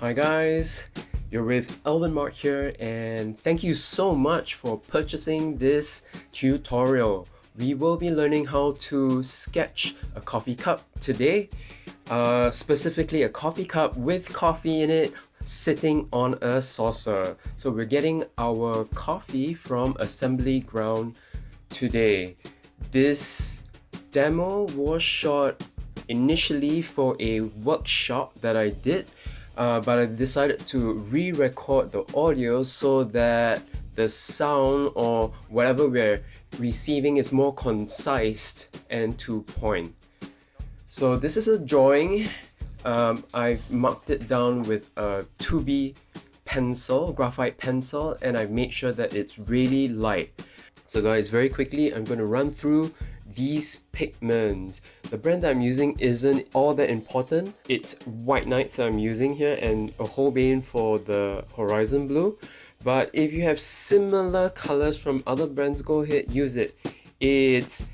Hi guys, you're with Alvin here, and thank you so much for purchasing this tutorial. We will be learning how to sketch a coffee cup today, specifically a coffee cup with coffee in it sitting on a saucer. So we're getting our coffee from assembly ground today. This demo was shot initially for a workshop that I did, but I decided to re-record the audio so that the sound or whatever we're receiving is more concise and to point. So this is a drawing. I've marked it down with a 2B pencil, graphite pencil, and I've made sure that it's really light. So guys, very quickly, I'm going to run through these pigments. The brand that I'm using isn't all that important. It's White Nights that I'm using here and a Holbein for the Horizon Blue. But if you have similar colors from other brands, go ahead, use it. It's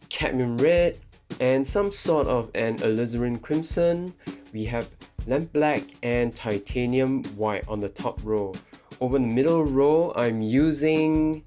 cadmium red and some sort of an alizarin crimson. We have lamp black and titanium white on the top row. Over the middle row, I'm using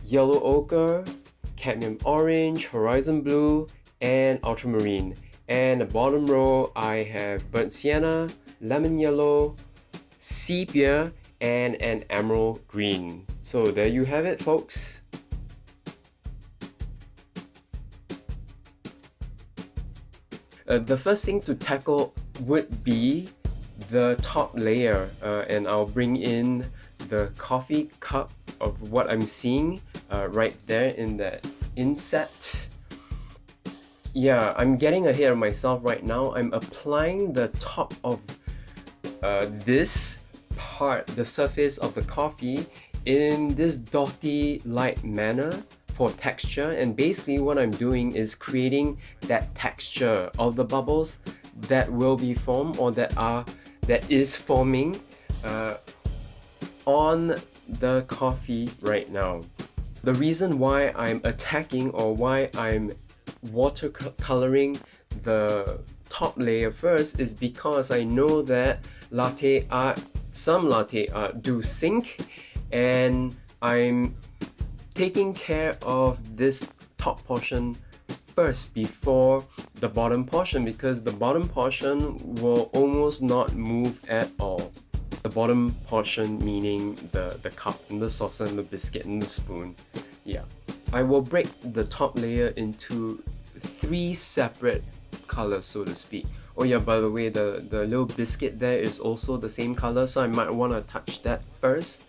yellow ochre, cadmium orange, horizon blue, and ultramarine. And the bottom row, I have burnt sienna, lemon yellow, sepia, and an emerald green. So there you have it, folks. The first thing to tackle would be the top layer, and I'll bring in the coffee cup of what I'm seeing right there in that inset. Yeah, I'm getting ahead of myself right now. I'm applying the top of this part, the surface of the coffee, in this dotty light manner for texture, and basically what I'm doing is creating that texture of the bubbles that will be formed or that is forming on the coffee right now. The reason why I'm attacking or why I'm watercoloring the top layer first is because I know that some latte art do sink, and I'm taking care of this top portion first before the bottom portion, because the bottom portion will almost not move at all. The bottom portion meaning the cup and the saucer and the biscuit and the spoon. Yeah. I will break the top layer into 3 separate colors, so to speak. Oh yeah, by the way, the little biscuit there is also the same color, so I might want to touch that first.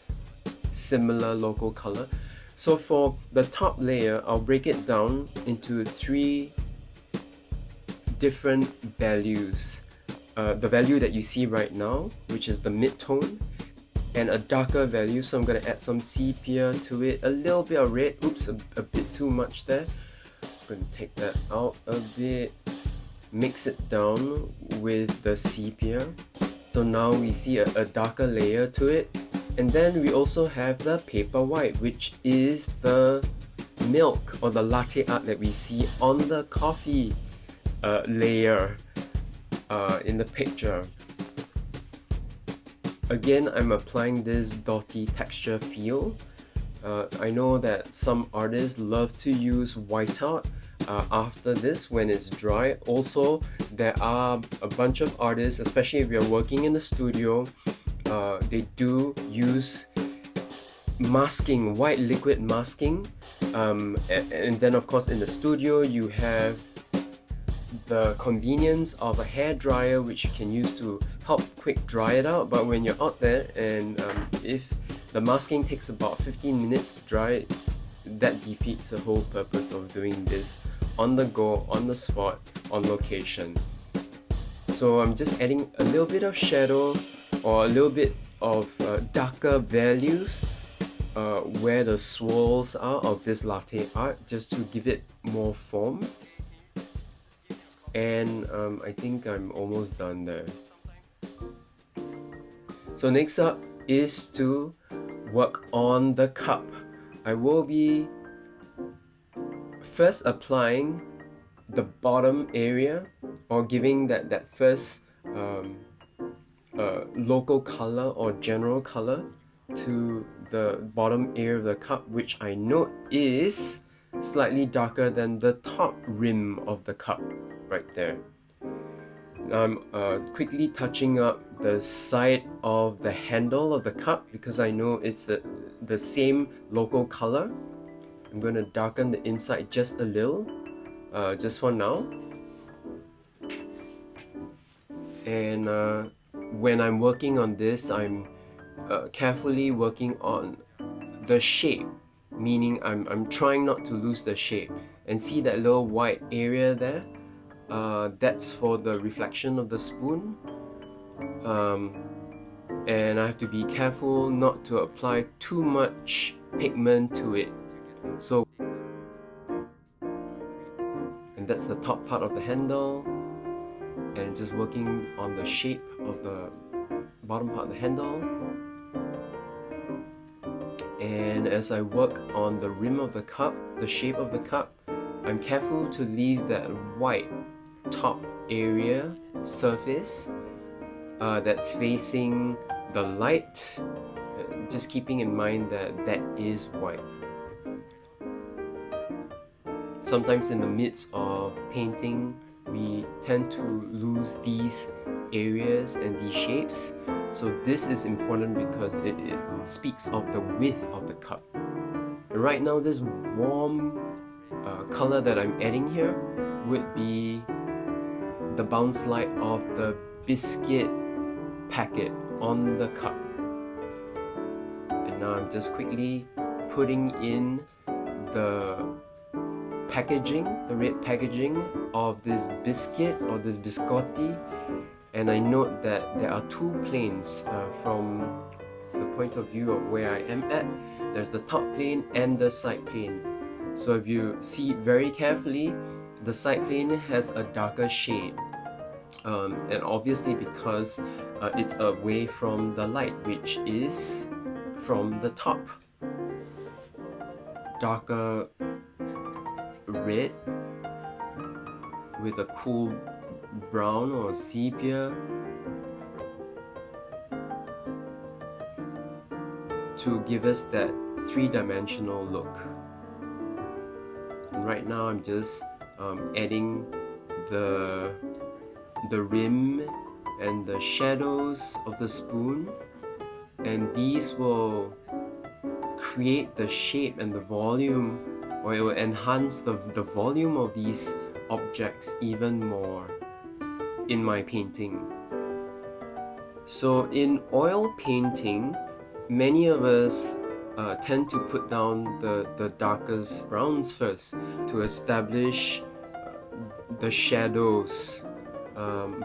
Similar local color. So for the top layer, I'll break it down into 3 different values. The value that you see right now, which is the mid-tone, and a darker value, so I'm going to add some sepia to it, a little bit of red, oops, a bit too much there. I'm going to take that out a bit, mix it down with the sepia. So now we see a darker layer to it. And then we also have the paper white, which is the milk or the latte art that we see on the coffee layer in the picture. Again, I'm applying this dotty texture feel. I know that some artists love to use whiteout after this when it's dry. Also, there are a bunch of artists, especially if you're working in the studio, they do use masking, white liquid masking, and then of course in the studio you have the convenience of a hair dryer which you can use to help quick dry it out. But when you're out there and if the masking takes about 15 minutes to dry, that defeats the whole purpose of doing this on the go, on the spot, on location. So I'm just adding a little bit of shadow or a little bit of darker values where the swirls are of this latte art, just to give it more form. And I think I'm almost done there. So next up is to work on the cup. I will be first applying the bottom area, or giving that first local color or general color to the bottom area of the cup, which I note is slightly darker than the top rim of the cup right there. Now I'm quickly touching up the side of the handle of the cup because I know it's the same local color. I'm going to darken the inside just a little, just for now. And when I'm working on this, I'm carefully working on the shape, meaning I'm trying not to lose the shape. And see that little white area there? That's for the reflection of the spoon. And I have to be careful not to apply too much pigment to it. So, and that's the top part of the handle, and just working on the shape of the bottom part of the handle. And as I work on the rim of the cup, the shape of the cup, I'm careful to leave that white top area surface that's facing the light, just keeping in mind that that is white. Sometimes in the midst of painting, we tend to lose these areas and these shapes. So this is important because it speaks of the width of the cup. And right now, this warm color that I'm adding here would be the bounce light of the biscuit packet on the cup. And now I'm just quickly putting in the packaging, the red packaging of this biscuit or this biscotti. And I note that there are two planes from the point of view of where I am at. There's the top plane and the side plane. So if you see very carefully, the side plane has a darker shade. And obviously because it's away from the light, which is from the top. Darker red with a cool brown or sepia to give us that three-dimensional look. And right now I'm just adding the rim and the shadows of the spoon, and these will create the shape and the volume, or it will enhance the volume of these objects even more in my painting. So in oil painting, many of us tend to put down the darkest browns first to establish the shadows.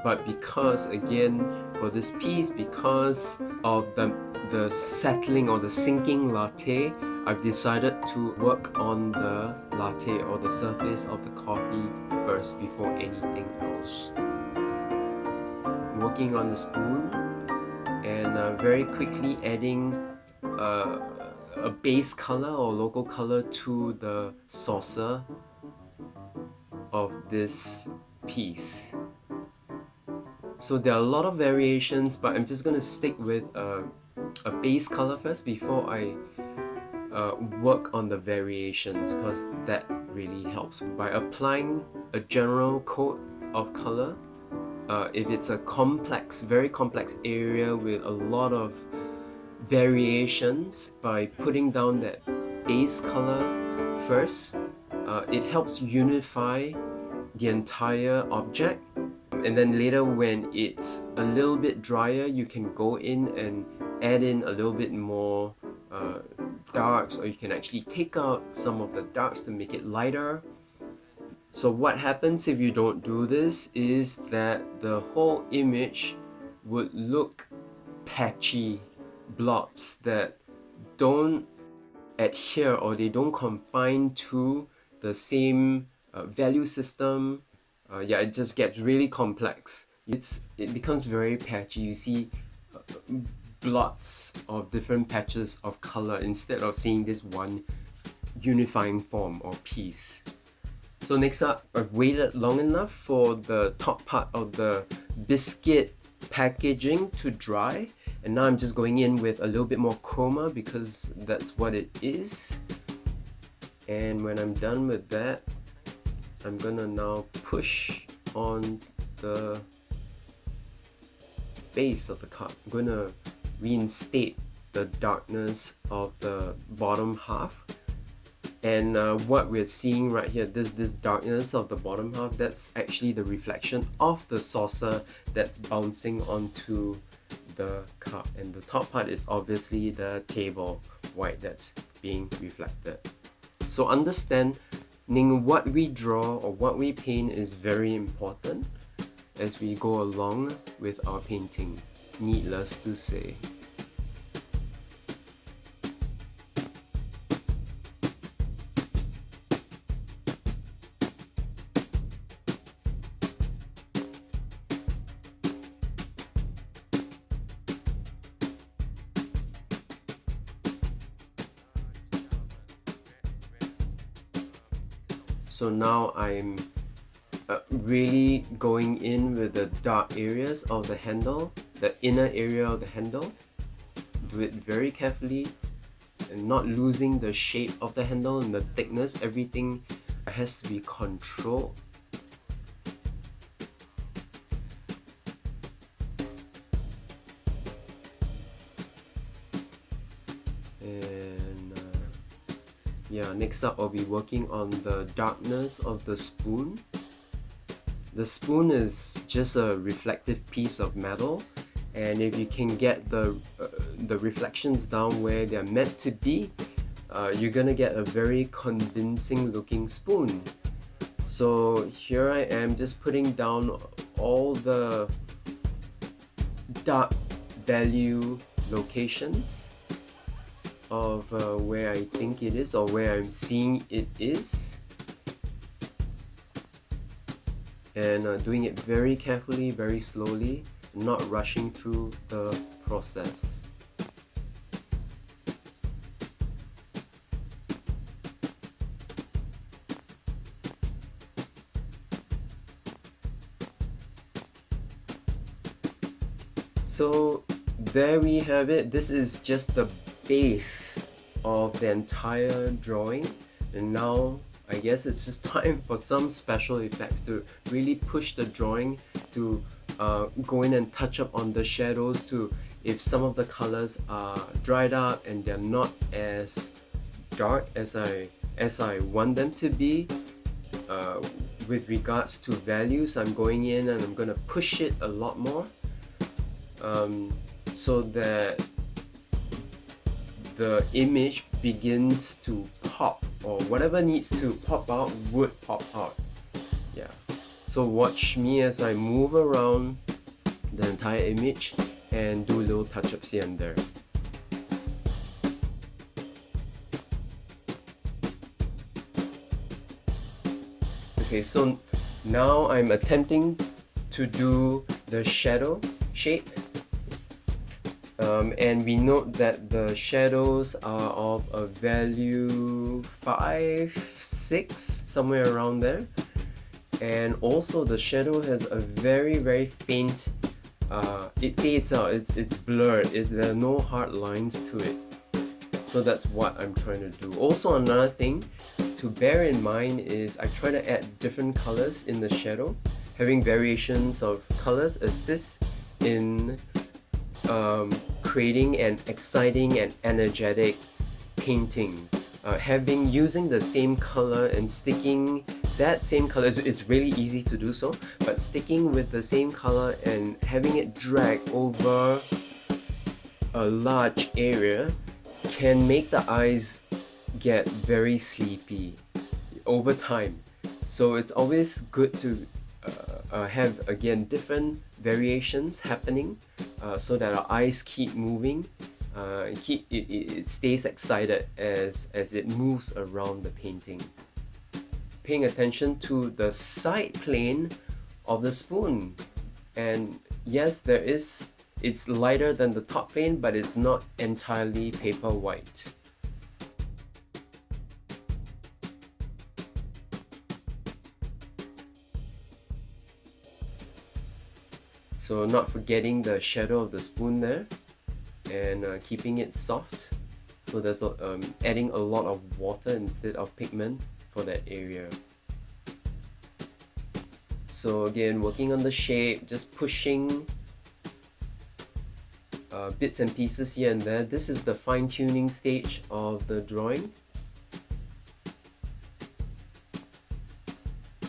But because, again, for this piece, because of the settling or the sinking latte, I've decided to work on the latte or the surface of the coffee first before anything else. Working on the spoon and very quickly adding a base color or local color to the saucer of this piece. So there are a lot of variations, but I'm just going to stick with a base color first before I work on the variations, because that really helps. By applying a general coat of color, if it's a complex, very complex area with a lot of variations, by putting down that base color first, it helps unify the entire object. And then later, when it's a little bit drier, you can go in and add in a little bit more darks, or you can actually take out some of the darks to make it lighter. So what happens if you don't do this is that the whole image would look patchy blobs that don't adhere, or they don't confine to the same value system. Yeah, it just gets really complex. It becomes very patchy. You see blots of different patches of color instead of seeing this one unifying form or piece. So next up, I've waited long enough for the top part of the biscuit packaging to dry, and now I'm just going in with a little bit more chroma because that's what it is. And when I'm done with that, I'm gonna now push on the base of the cup. I'm gonna reinstate the darkness of the bottom half. And what we're seeing right here, this darkness of the bottom half, that's actually the reflection of the saucer that's bouncing onto the cup. And the top part is obviously the table white that's being reflected. So understanding what we draw or what we paint is very important as we go along with our painting, needless to say. So now I'm really going in with the dark areas of the handle, the inner area of the handle. Do it very carefully and not losing the shape of the handle and the thickness. Everything has to be controlled. Yeah, next up I'll be working on the darkness of the spoon. The spoon is just a reflective piece of metal, and if you can get the reflections down where they're meant to be, you're gonna get a very convincing looking spoon. So here I am just putting down all the dark value locations of where I think it is or where I'm seeing it is, and doing it very carefully, very slowly, not rushing through the process. So there we have it. This is just the base of the entire drawing, and now I guess it's just time for some special effects to really push the drawing to go in and touch up on the shadows, to if some of the colors are dried up and they're not as dark as I want them to be. With regards to values, I'm going in and I'm gonna push it a lot more, so that the image begins to pop, or whatever needs to pop out would pop out. Yeah. So watch me as I move around the entire image and do little touch-ups here and there. Okay, so now I'm attempting to do the shadow shape. And we note that the shadows are of a value 5, 6, somewhere around there. And also the shadow has a very faint, it fades out, it's blurred, there are no hard lines to it. So that's what I'm trying to do. Also, another thing to bear in mind is I try to add different colors in the shadow. Having variations of colors assists in creating an exciting and energetic painting. Using the same color and sticking that same color, it's really easy to do so, but sticking with the same color and having it drag over a large area can make the eyes get very sleepy over time. So it's always good to have, again, different variations happening, so that our eyes keep moving, it stays excited as it moves around the painting. Paying attention to the side plane of the spoon, and yes, it's lighter than the top plane, but it's not entirely paper white. So not forgetting the shadow of the spoon there, and keeping it soft. So there's adding a lot of water instead of pigment for that area. So again, working on the shape, just pushing bits and pieces here and there. This is the fine-tuning stage of the drawing.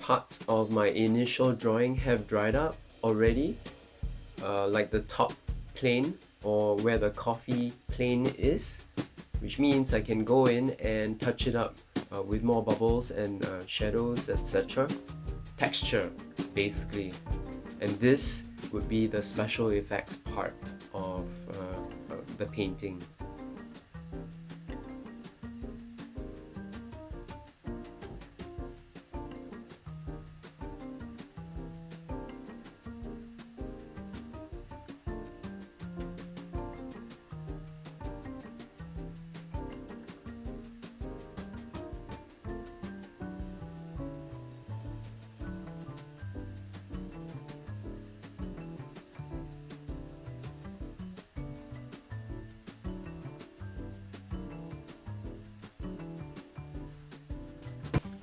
Parts of my initial drawing have dried up already, like the top plane or where the coffee plane is, which means I can go in and touch it up with more bubbles and shadows, etc. Texture, basically. And this would be the special effects part of the painting.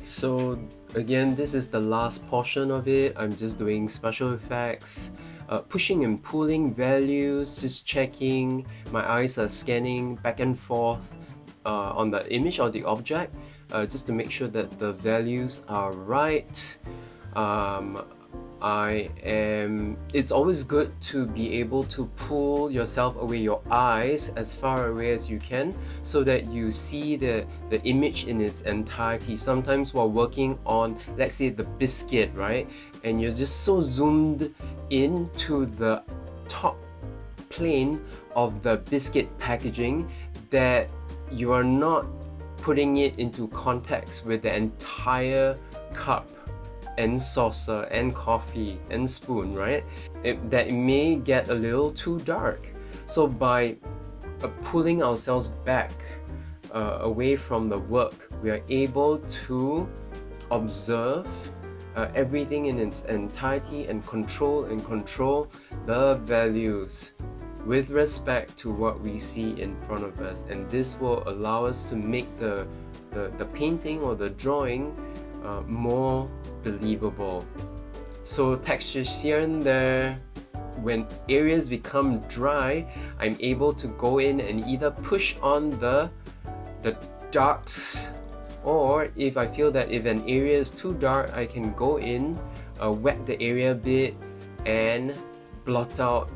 So again, this is the last portion of it. I'm just doing special effects, pushing and pulling values, just checking. My eyes are scanning back and forth on the image or the object, just to make sure that the values are right. It's always good to be able to pull yourself away, your eyes as far away as you can, so that you see the image in its entirety. Sometimes while working on, let's say, the biscuit, right, and you're just so zoomed into the top plane of the biscuit packaging that you are not putting it into context with the entire cup and saucer and coffee and spoon, right? That it may get a little too dark. So by pulling ourselves back away from the work, we are able to observe everything in its entirety and control the values with respect to what we see in front of us. And this will allow us to make the painting or the drawing more believable. So textures here and there. When areas become dry, I'm able to go in and either push on the darks, or if I feel that if an area is too dark, I can go in, wet the area a bit and blot out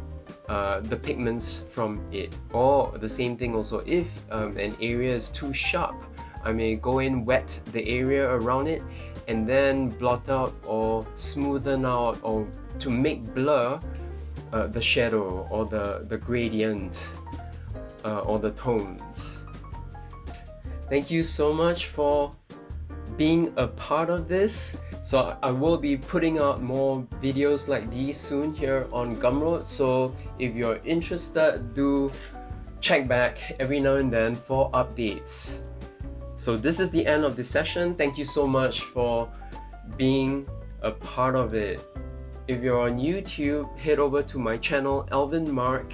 the pigments from it. Or the same thing also, if an area is too sharp, I may go in, wet the area around it, and then blot out or smoothen out, or to make blur the shadow or the gradient or the tones. Thank you so much for being a part of this. So I will be putting out more videos like these soon here on Gumroad. So if you're interested, do check back every now and then for updates. So this is the end of this session. Thank you so much for being a part of it. If you're on YouTube, head over to my channel, Alvin Mark,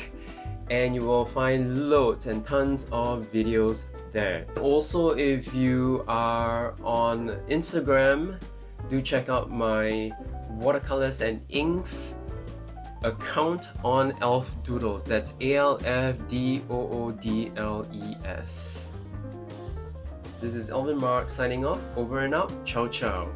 and you will find loads and tons of videos there. Also, if you are on Instagram, do check out my watercolors and inks account on Elf Doodles. That's ALFDOODLES. This is Alvin Mark signing off. Over and out. Ciao ciao.